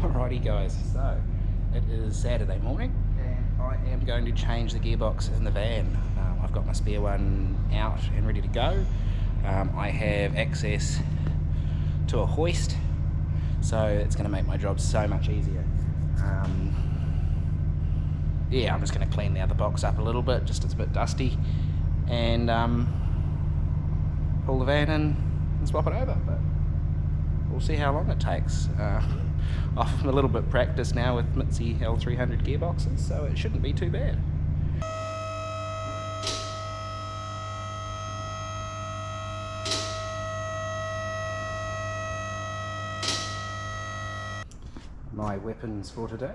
Alrighty guys, so it is Saturday morning and I am going to change the gearbox in the van. I've got my spare one out and ready to go. I have access to a hoist, so it's going to make my job so much easier. Yeah, I'm just going to clean the other box up a little bit, just it's a bit dusty, and pull the van in and swap it over, but we'll see how long it takes. I'm a little bit practiced now with Mitzi L300 gearboxes, so it shouldn't be too bad. My weapons for today.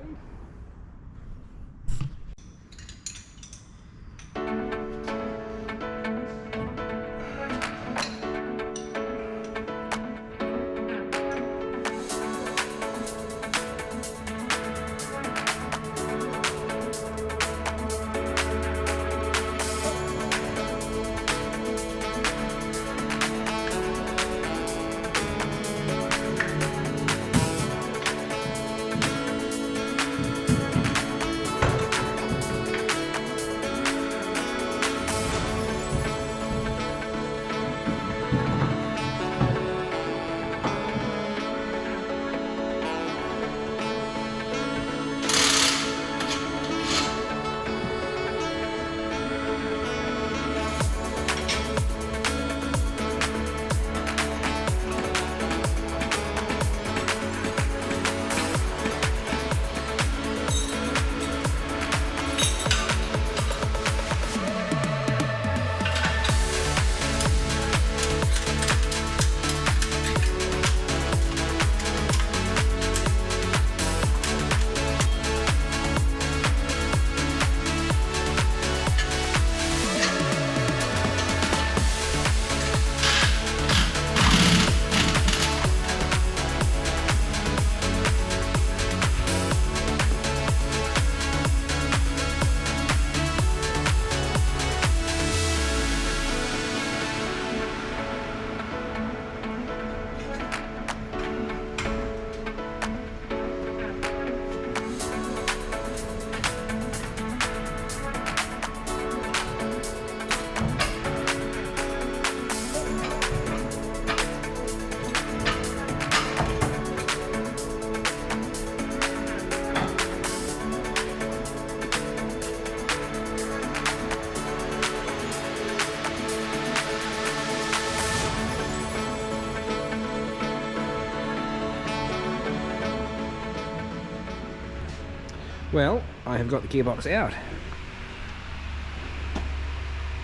Well, I have got the gearbox out.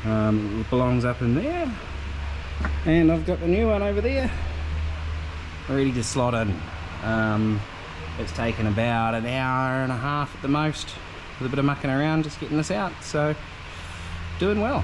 It belongs up in there, and I've got the new one over there ready to slot in. It's taken about an hour and a half at the most with a bit of mucking around just getting this out, so doing well.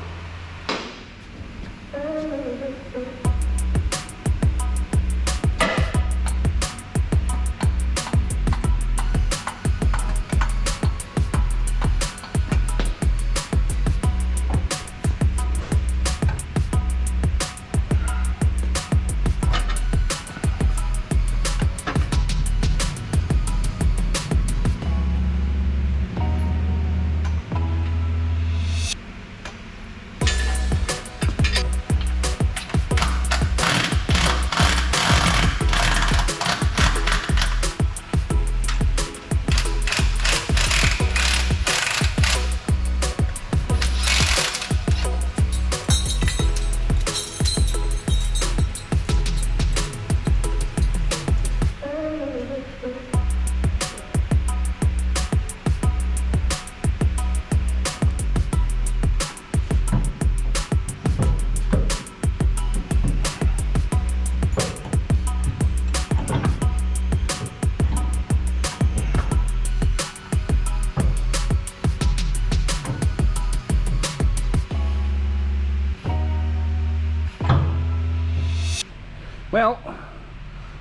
Well,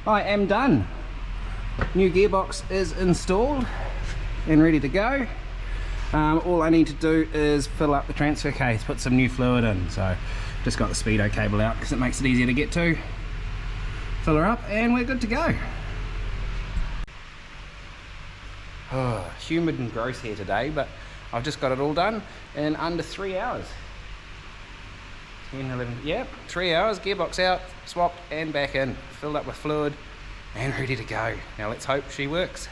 I am done. New gearbox is installed and ready to go. All I need to do is fill up the transfer case, put some new fluid in. So just got the speedo cable out because it makes it easier to get to. Fill her up and we're good to go. Oh, humid and gross here today, but I've just got it all done in under 3 hours. 10, 11, yep, 3 hours, gearbox out, swapped and back in, filled up with fluid and ready to go. Now let's hope she works.